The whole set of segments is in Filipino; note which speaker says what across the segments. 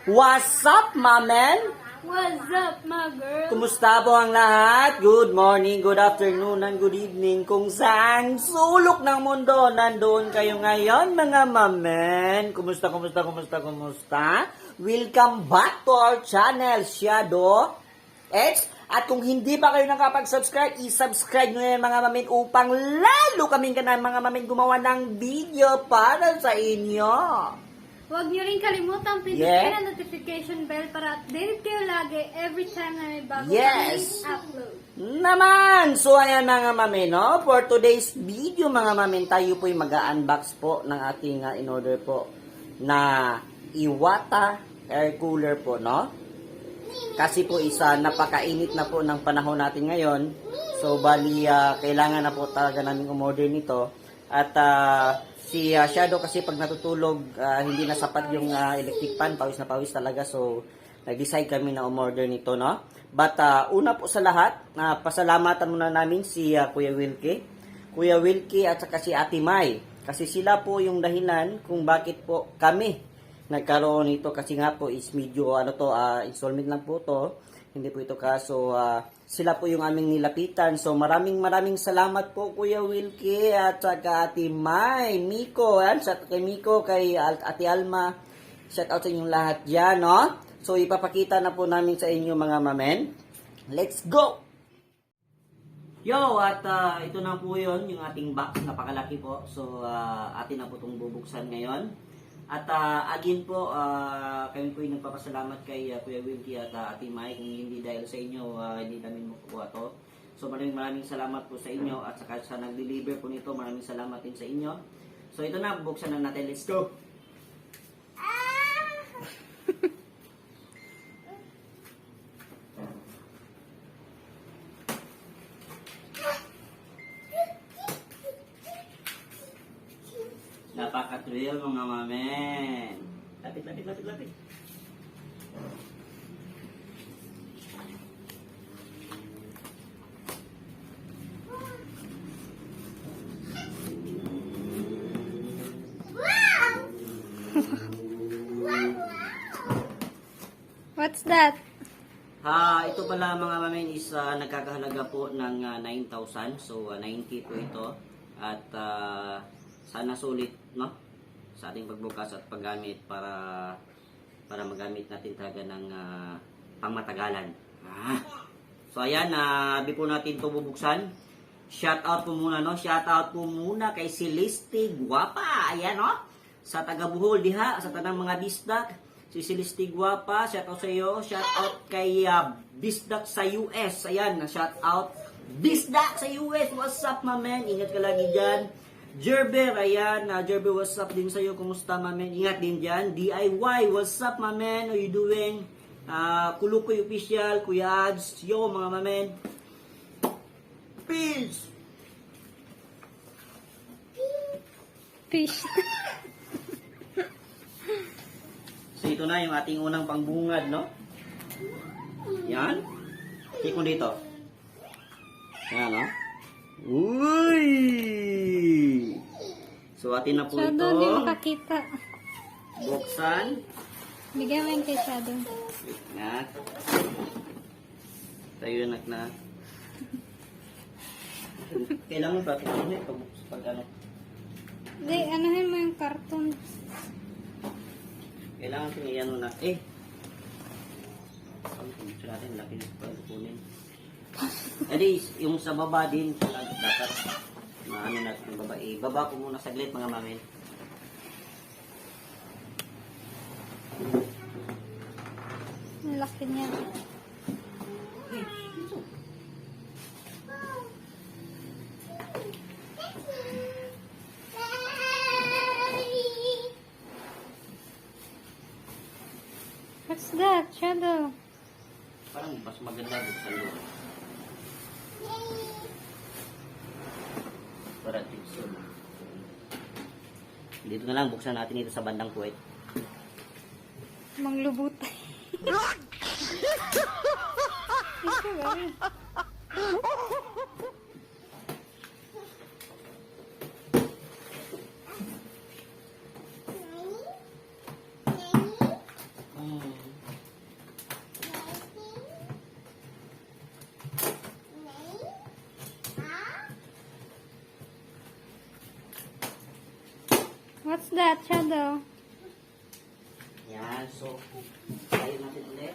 Speaker 1: What's up, mamen?
Speaker 2: What's up, my girl?
Speaker 1: Kumusta po ang lahat? Good morning, good afternoon, and good evening. Kung saan sulok ng mundo, nandoon kayo ngayon, mga mamen. Kumusta? Welcome back to our channel, Shadow X. At kung hindi pa kayo nakapag-subscribe, i-subscribe nyo yan, mga mamen, upang lalo kaming ganang mga mamen gumawa ng video para sa inyo.
Speaker 2: Huwag niyo rin kalimutan pindutin ang notification bell para updated kayo lagi every time na may bago kaming upload.
Speaker 1: Naman! So, ayan mga mamen, no? For today's video, mga mamen, tayo po'y mag-unbox po ng ating in-order po na Iwata air cooler po, no? Kasi po isa, napakainit na po ng panahon natin ngayon. So, bali, kailangan na po talaga namin umorder nito. At, si Shadow kasi pag natutulog, hindi na sapat yung electric fan, pawis na pawis talaga. So, nag-decide kami na umorder nito, no? But, una po sa lahat, pasalamatan muna namin si Kuya Wilkie. Kuya Wilkie at saka si Ate Mai. Kasi sila po yung dahilan kung bakit po kami nagkaroon nito. Kasi nga po is medyo, installment lang po to. Hindi po ito kaso, sila po yung aming nilapitan. So, maraming salamat po, Kuya Wilkie, at saka Ate Mai, Miko, shout out kay Miko, kay Ate Alma, shout out sa inyong lahat dyan, no? So, ipapakita na po namin sa inyo, mga mamen. Let's go! Yo, at ito na po yun, yung ating box, napakalaki po. So, atin na po itong bubuksan ngayon. At again po, kami po yung nagpapasalamat kay Kuya Wilkie at Ate Mai. Kung hindi dahil sa inyo, hindi namin makukuha to. So maraming salamat po sa inyo at saka sa nag-deliver po nito, maraming salamat din sa inyo. So ito na, buksan na natin. Let's go! Napaka-thrill mga mamen. Lapit.
Speaker 2: What's that?
Speaker 1: Ito pala mga mamen is nagkakahalaga po ng 9,000. So 90 po ito. At sana sulit, no? Sa ating pagbukas at paggamit para magamit natin talaga ng pangmatagalan. So ayan, di po natin ito bubuksan. Shout out po muna, no? Shout out po muna kay Celeste Guapa. Ayan, no? Sa taga Bohol diha, sa tanang mga bisdak. Si Celeste Guapa, shout out sa iyo. Shout out kay bisdak sa US. Ayan, shout out bisdak sa US. What's up, my man? Ingat ka lagi dyan. Jerber, ayan. Jerber, what's up din sa'yo? Kumusta, mamen? Ingat din dyan. DIY, what's up, mamen? How you doing? Kulukoy Official, Kuya Ads. Yo, mga mamen. Peace!
Speaker 2: Fish.
Speaker 1: So, ito na yung ating unang pangbungad, no? Yan. Take mo dito. Yan, no? Uy! So, atin na po
Speaker 2: Shadow,
Speaker 1: ito.
Speaker 2: di makakita.
Speaker 1: Buksan.
Speaker 2: Bigyan mo yun kay Shadow.
Speaker 1: Ingat. Tayo na. Kailangan ba ito pag ano?
Speaker 2: Di, anuhin mo yung karton.
Speaker 1: Kailangan ito i-ano na. Gusto natin, laki nito pa kunin. Edi, yung sa baba din, dapat maano natin yung baba. Baba ko muna saglit, mga mamen.
Speaker 2: Ang laki niya. What's that, Shadow?
Speaker 1: Parang mas maganda buksan doon. Para tips yun. Dito na lang, buksan natin ito sa bandang Kuwait.
Speaker 2: Manglubutay. Ito ba? What's that, Shadow?
Speaker 1: Yan, so, tayo natin ulit.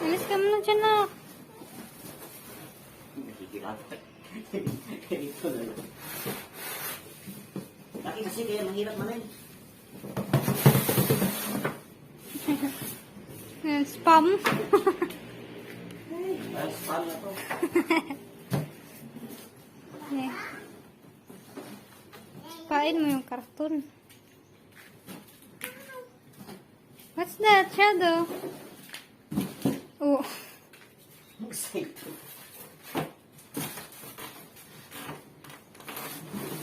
Speaker 2: Alis ka muna dyan, nak.
Speaker 1: Nagkikirapat. Ito na lang. Laki kasi kaya mahirap man eh.
Speaker 2: Yan, spam.
Speaker 1: Parang spam na to.
Speaker 2: Yeah. Pain mo yung karton. What's that, Shadow? Oh.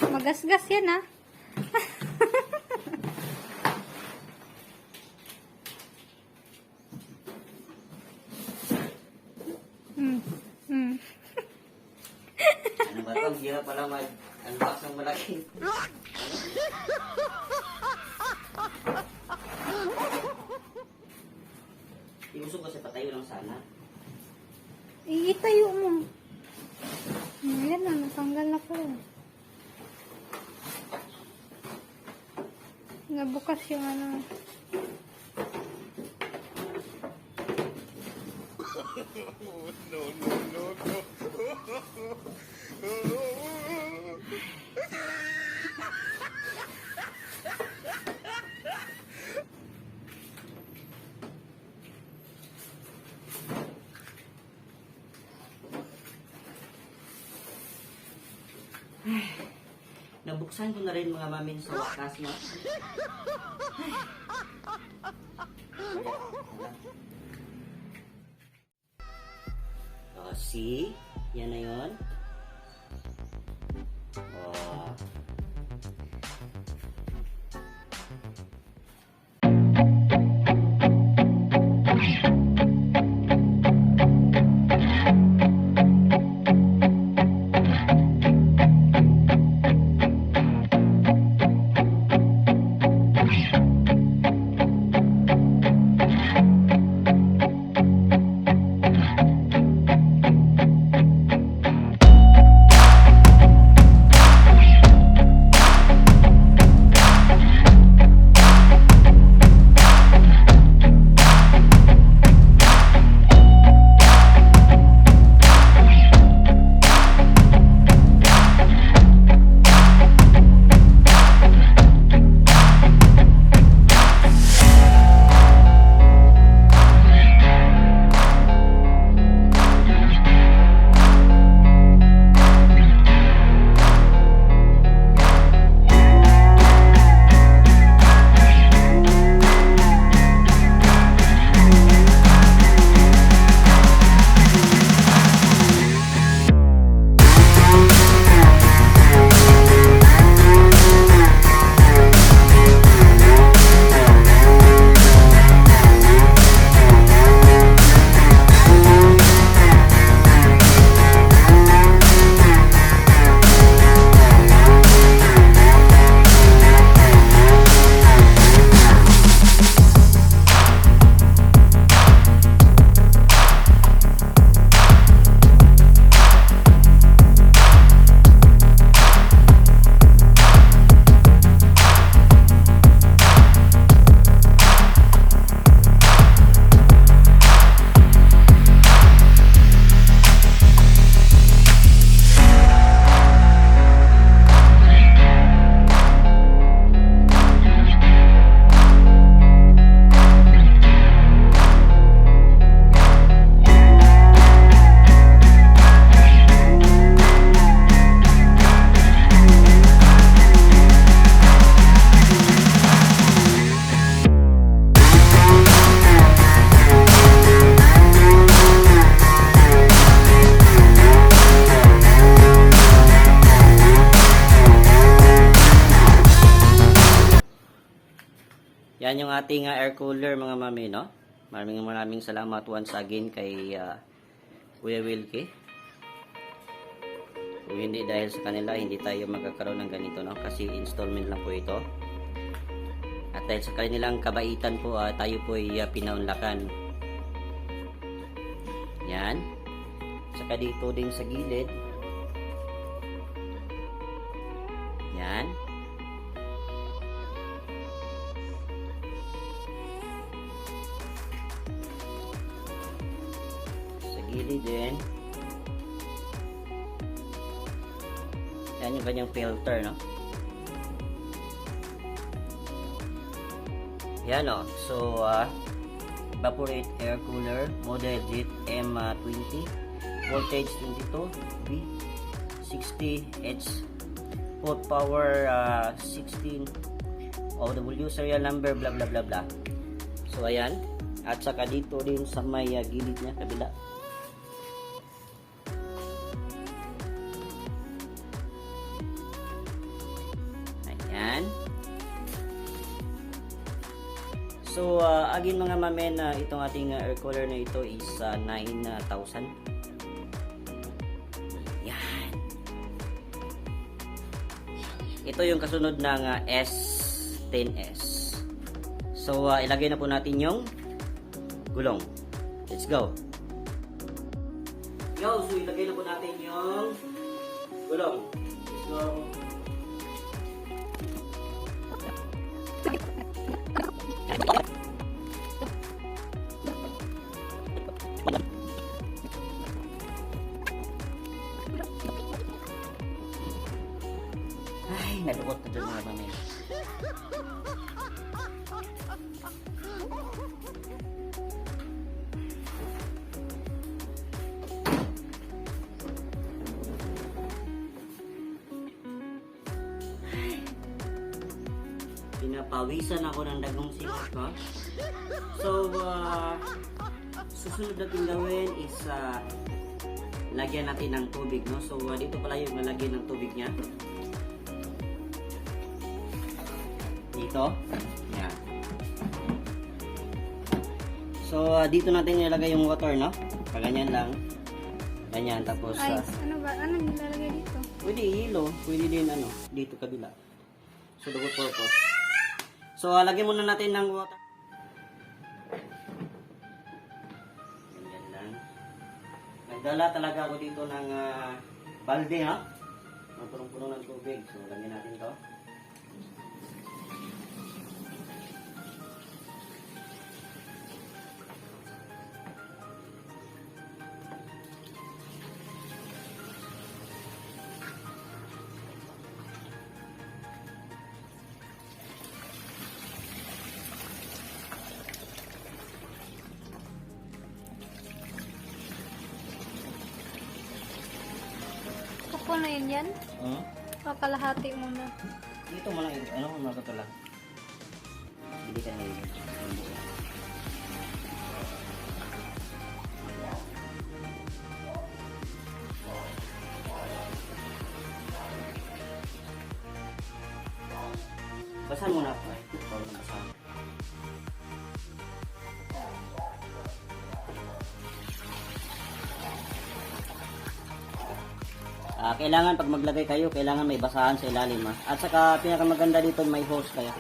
Speaker 2: Magasgas yan, ah.
Speaker 1: Ano ba ito? Hirap pala mag-unbox ng malaki. Iusog kasi patayo lang sana.
Speaker 2: Itayo mo. Yan na, natanggal na po. Nabukas yung ano.
Speaker 1: Nabuksan ko na rin mga mamin sa wakas, no? Oh, see? Yan na yun. Oh. Yan yung ating air cooler mga mami, no? Maraming salamat once again kay Kuya Wilkie. Kung hindi dahil sa kanila, hindi tayo magkakaroon ng ganito, no? Kasi installment lang po ito. At dahil sa kanilang kabaitan po, tayo po ay pinaunlakan. Yan. Saka dito din sa gilid. Yan. Sa gilid din. Yan yung kanyang filter, no? Yan, o. So, evaporate air cooler, model JIT M20, voltage 22 V, 60 H, volt power 16 OW, serial number, blah blah blah blah. So, ayan. At saka dito din sa may gilid niya, kabila. Ayan. So, again mga mamen, itong ating air cooler na ito is 9,000. Yan. Ito yung kasunod ng S10S. So, ilagay na po natin yung gulong. Let's go. Yo, so ilagay na po natin yung gulong. Let's go. Ay, nalukot na dyan mga mamen. Pinapawisan ako ng dagong singot ko. So, susunod natin gawin is lagyan natin ng tubig, no? So, dito pala yung nalagyan ng tubig niya. Dito. Yan. So, dito natin nilagay yung water, no? Paganyan lang. Ganyan, tapos...
Speaker 2: Ice. Ano ba? Anong nilalagay dito?
Speaker 1: Pwede hilo. Pwede din, dito kabila. So, the purpose. So, lagyan muna natin ng water. Ganyan lang. Nagdala talaga ako dito ng balde, ha? Ang punong-puno ng tubig. So, lagyan natin to.
Speaker 2: Kuko na yun yan? Pakalahati muna.
Speaker 1: Dito mo lang, mga ito lang. Hindi ka na yun. Basahan mo na po. Bawal na basahan. Kailangan pag maglagay kayo, kailangan may basahan sa ilalim. At saka pinakamaganda dito may hose kaya.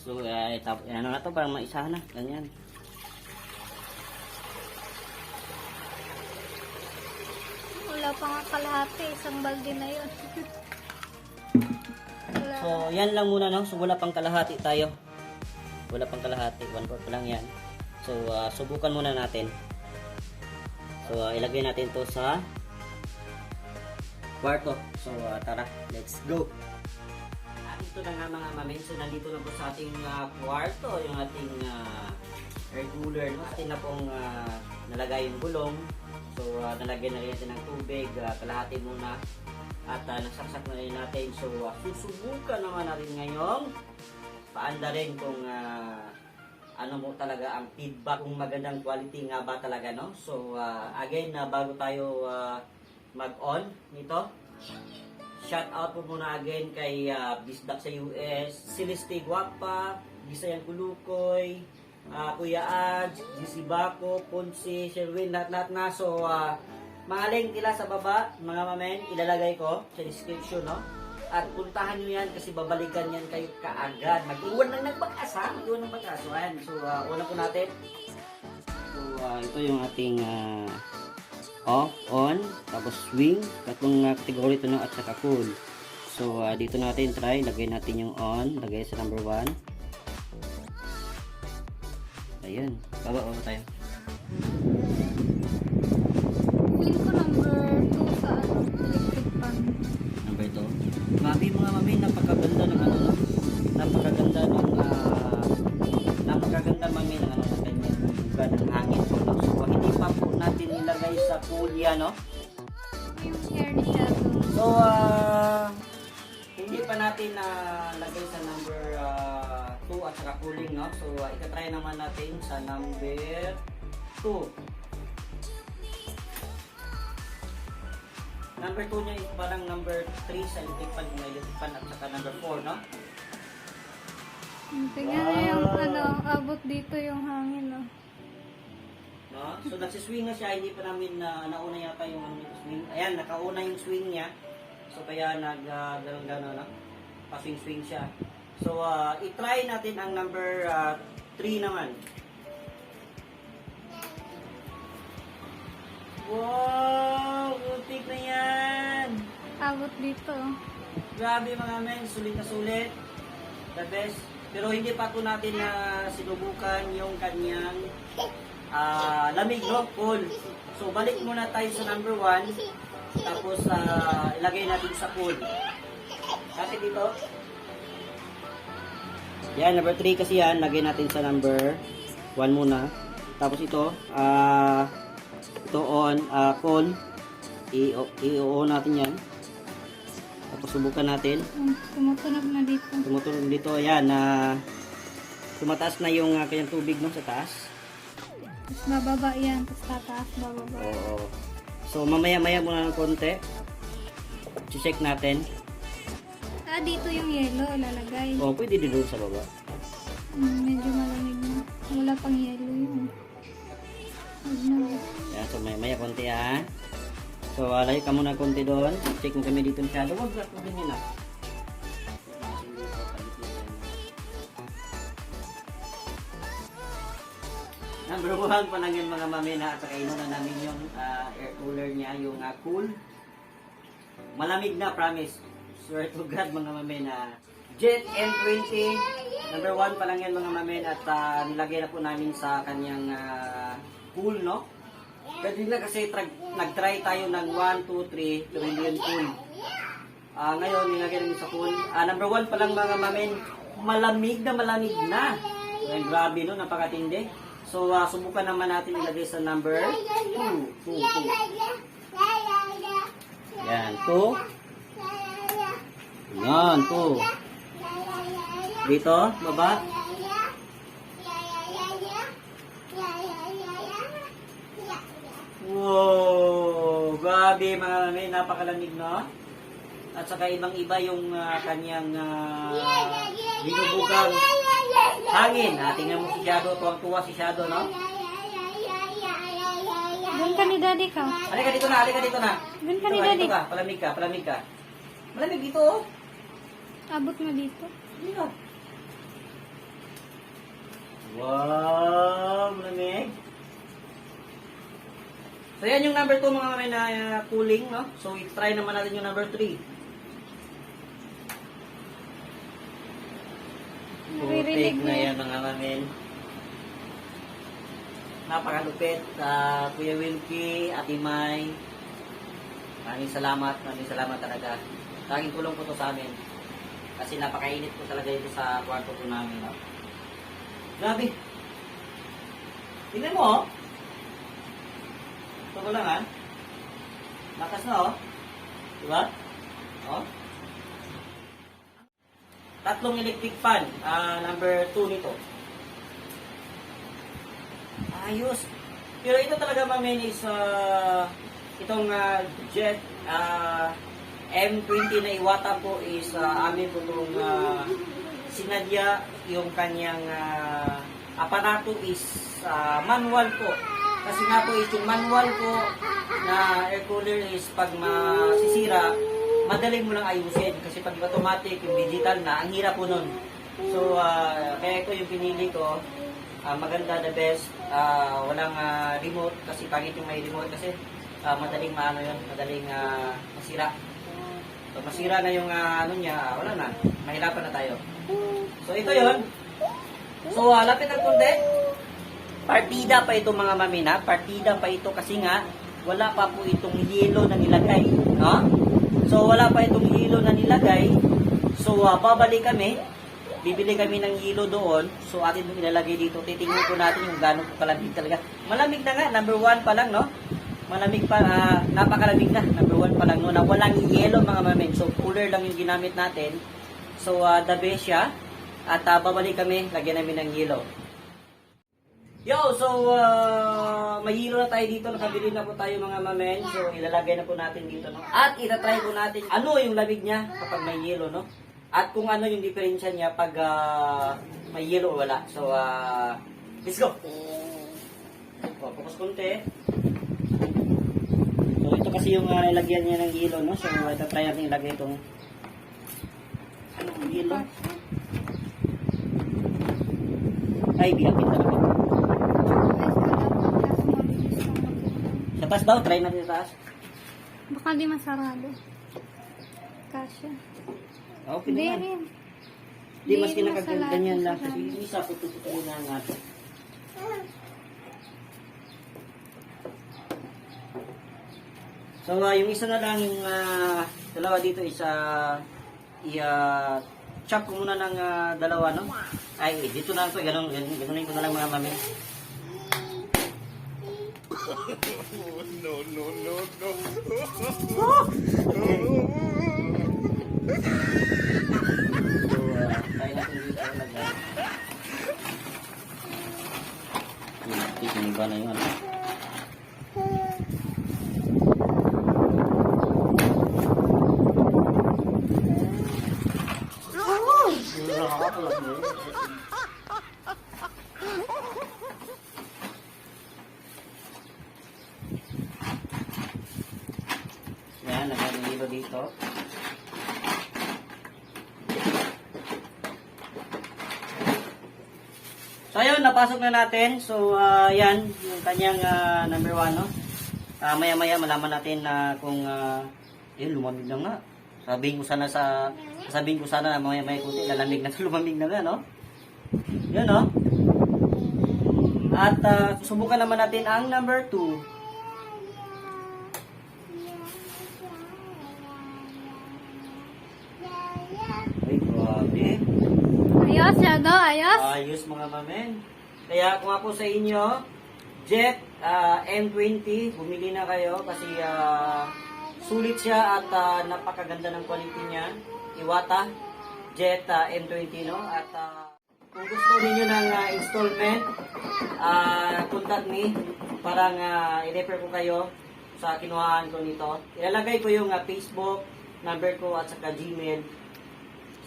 Speaker 1: So, ano na to, parang maisahan na. Ganyan.
Speaker 2: Wala pa nga kalahati. Isang balde na yun.
Speaker 1: So, yan lang muna, no? So, wala pang kalahati tayo. Wala pang kalahati. 1/4 pa lang yan. So, subukan muna natin. So, ilagay natin to sa kwarto. So, tara. Let's go! Ito na nga mga mamen. So, nandito na po sa ating kwarto. Yung ating air cooler. No? Atin na pong nalagay yung gulong. So, nalagyan na rin natin ng tubig. Kalahati muna. At nasaksak na rin natin. So, susubukan naman natin ngayong paanda rin kung ano mo talaga ang feedback, kung magandang quality nga ba talaga, no? So, again, bago tayo mag-on nito, shout out po muna again kay Bisdak sa US, Celeste Guapa, Bisayan Kulukoy, Kuya Ad, GC Baco, Ponce, Sherwin, lahat-lahat na. So, mga link nila sa baba, mga mamen, ilalagay ko sa description, no? At puntahan nyo yan kasi babalikan yan kayo kaagad. Mag-iwan lang ng pag-asa, mag-iwan ng pag-asa. So, una po natin. So, ito yung ating off, on, tapos swing. Tatlong kategory ito, no? At saka cool. So, dito natin try. Lagay natin yung on. Lagay sa number 1. Ayan. Baba tayo.
Speaker 2: Feel ko number 2 sa electric fan.
Speaker 1: Number 2. Grabe mga mami, napakaganda ng ano, no? Napakaganda mami ng ano, ng ganyan buga ng hangin po, no? So, hindi pa po natin nilagay sa pulya, no?
Speaker 2: Yung hair ni Shadow.
Speaker 1: So, hindi pa natin lagay sa number 2 at saka cooling, no? So, itatry naman natin sa number 2. Number 2 niya is parang number 3 sa electric fan, at saka number 4, no?
Speaker 2: Tingnan niyo yung abot dito yung hangin, no?
Speaker 1: No? So, nagsiswing na siya, hindi pa namin nauna yata yung swing. Ayan, nakauna yung swing niya. So, kaya nag-gano'n, no? Pa-swing-swing siya. So, i-try natin ang number 3 naman. Wow! Butik na yan!
Speaker 2: Abot dito.
Speaker 1: Grabe mga men, sulit na sulit. The best. Pero hindi pa po natin sinubukan yung kanyang lamig, no? Cool. So, balik muna tayo sa number 1. Tapos, ilagay natin sa cool. Kasi dito. Yan, number 3 kasi yan. Lagay natin sa number 1 muna. Tapos ito, ito on, cool. I-on natin yan. Tapos subukan natin.
Speaker 2: Tumutunog na dito.
Speaker 1: Tumutunog dito, ayan, tumataas na yung kanyang tubig, no, sa taas.
Speaker 2: Tapos bababa yan. Tapos tataas, bababa.
Speaker 1: Oo. So, mamaya-maya muna ng konti. Check natin.
Speaker 2: Dito yung yellow ilalagay.
Speaker 1: O, pwede din doon sa baba.
Speaker 2: Medyo malamig na. Wala pang yellow yun. Huwag na.
Speaker 1: Ayan, so maya konti, ha. So, layo ka muna konti doon. Check mo kami dito masyado. Huwag din yun, ha. Number 1 pa lang yun mga mami, na at saka inunan namin yung air cooler niya, yung cool. Malamig na, promise. Swear to God mga mami, na Jet M20. Number 1 pa lang yan mga mami, at nilagay na po namin sa kanyang cool, no? Pwede na kasi nag-try tayo ng 1, 2, 3, pero hindi yun cool. Ngayon, nilagay namin sa cool. Number 1 pa lang mga mami, malamig na. Ay, grabe, no? Napakatindi. So, subukan naman natin ilagay sa number 2. Yan, 2. Yan, 2. Dito, baba. Wow! Grabe mga mami, napakalamig, no? At saka ibang-iba yung kanyang binubugang hangin. Tingnan mo si Shadow, tuwang-tuwa si Shadow, no?
Speaker 2: Doon ka ni Daddy ka.
Speaker 1: Halika dito na.
Speaker 2: Doon ka ni
Speaker 1: Dito
Speaker 2: Daddy.
Speaker 1: ka, palamig ka. Malamig dito, oh.
Speaker 2: Abot mo dito.
Speaker 1: Dito. Wow, malamig. So, yan yung number 2 mga may na cooling, no? So, i-try naman natin yung number 3.
Speaker 2: Naririnig
Speaker 1: Take na
Speaker 2: niya.
Speaker 1: yan mga mamin. Napakalupit. Kuya Wilkie, Ate May. Maraming salamat talaga. Tanging tulong po to sa amin. Kasi napakainit po talaga ito sa kwarto po namin. No? Grabe. Tingnan mo, oh. Ito ko lang, ha. Lakas na, oh. Diba? Oh. Tatlong electric fan, number 2 nito. Ayos. Pero ito talaga mamin is itong Jet M20 na Iwata po is amin po itong sinadya yung kanyang aparato is manual po. Kasi nga po is yung manual po na air cooler is pag masisira, madali mo lang ayusin. Kasi pag automatic, yung digital na, ang hirap po nun. So, kaya ito yung pinili ko. Maganda, the best. Walang remote kasi pangit yung may remote kasi madaling maano yun, madaling masira. So, masira na yung ano niya, wala na. Mahirapan na tayo. So, ito yun. So, lapit ng konti. Partida pa ito mga mamina. Partida pa ito kasi nga, wala pa po itong yelo na nilagay. No? So, wala pa itong yelo na nilagay. So, babalik kami. Bibili kami ng yelo doon. So, atin itong ilalagay dito. Titingnan po natin yung gano'n po kalamig talaga. Malamig na nga. Number 1 pa lang, no? Malamig pa. Napakalamig na. Number 1 pa lang, no? Na walang yelo, mga mamin. So, cooler lang yung ginamit natin. So, the best siya. At babalik kami. Lagyan namin ng yelo. Yo, so, may yelo na tayo dito. Nakabili na po tayo, mga mamen. So, ilalagay na po natin dito, no? At itatry po natin ano yung lamig niya kapag may yelo, no? At kung ano yung diferensya niya pag may yelo o wala. So, let's go! O, focus konti. So, ito kasi yung ilagyan niya ng yelo, no? So, itatry natin ilagay itong yelo. Ay, biyakin talaga. Sa taas daw, try natin sa taas.
Speaker 2: Baka di masarado. Kasya.
Speaker 1: Okay
Speaker 2: Hindi
Speaker 1: naman.
Speaker 2: rin.
Speaker 1: Di, mas
Speaker 2: Hindi
Speaker 1: kinakaganyan lang.
Speaker 2: masarado.
Speaker 1: Kasi isa, puto-puto na nga ito. So, yung isa na lang, yung dalawa dito is chop ko muna ng dalawa, no? Ay, dito na ito. Ganunin ko na lang mga mami. Tayo natin dito talaga. Titingin ba na yun? Yan, nagkakililo dito. So, ayun, napasok na natin. So, yan, yung kanyang number 1, no? Maya-maya, malaman natin na kung, lumamig na nga. Sabihin ko sana na maya-maya kunti, lalamig na, lumamig na nga, no? Yun, no? At, susubukan naman natin ang number 2. Ay, grabe.
Speaker 2: Ayos, Shadow. Ayos.
Speaker 1: Ayos mga mamen. Kaya kung ako sa inyo, Jet M20, bumili na kayo kasi sulit siya at napakaganda ng quality niya. Iwata, Jet M20, no? At kung gusto niyo ng installment, contact me. Parang i-refer ko kayo sa kinuhaan ko nito. Ilalagay ko yung Facebook, number ko at saka Gmail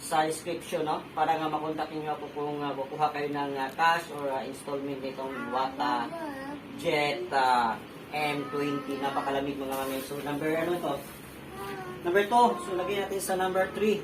Speaker 1: sa description, no? Para nga makontak niyo ako kung kukuha kayo ng cash or installment nitong Iwata Jet M20. Napakalamig mga mamen. So, number ano ito? Number 2. So, lagyan natin sa number 3.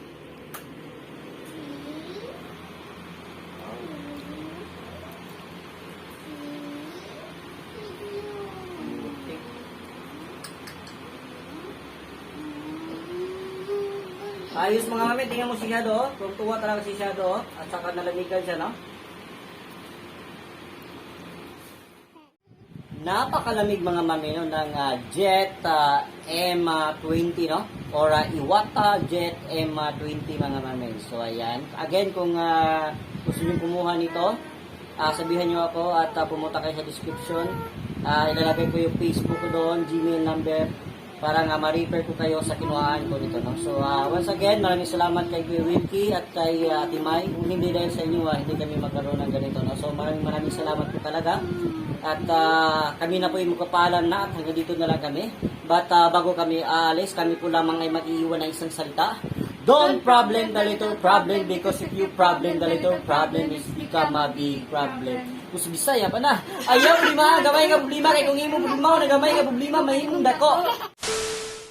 Speaker 1: Ayos mga mami, tingnan mo si Shadow. Tuwa talaga si Shadow. At saka nalamigan siya, no? Napakalamig mga mami, no? Ng Jet M20, no? Or Iwata Jet M20 mga mami. So, ayan. Again, kung gusto nyo kumuha nito, sabihan nyo ako at pumunta kayo sa description. Ilalagay ko yung Facebook ko doon, Gmail number. para nga ma-repair ko kayo sa kinuhaan ko dito, no? So, once again, maraming salamat kay Kuya Wilkie at kay Ate Mai. Kung hindi dahil sa inyo, hindi kami magkaroon ng ganito, no? So, maraming salamat po talaga. At kami na po yung magkapalan na at hanggang dito na lang kami. But bago kami aalis, kami po lamang ay mag-iiwan ng isang salita. Don't problem the little problem because if you problem the little problem, it become a big problem. Kung sa Bisaya pa na. Ayaw, lima, gamay nga problema. Kaya kung imo problema, nagamay nga problema, mahimong dako.